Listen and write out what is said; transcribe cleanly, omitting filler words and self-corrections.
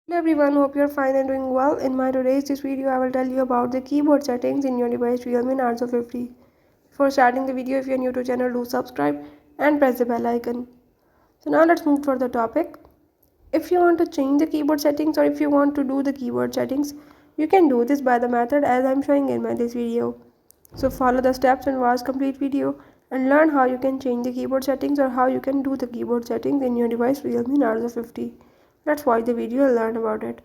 Hello everyone, hope you're fine and doing well. In my today's this video, I will tell you about the keyboard settings in your device Realme Narzo 50. Before starting the video, if you're new to the channel, do subscribe and press the bell icon. So now let's move for the topic. If you want to change the keyboard settings or if you want to do the keyboard settings, you can do this by the method as I'm showing in this video. So follow the steps and watch complete video and learn how you can change the keyboard settings or how you can do the keyboard settings in your device Realme Narzo 50. Let's watch the video and learn about it.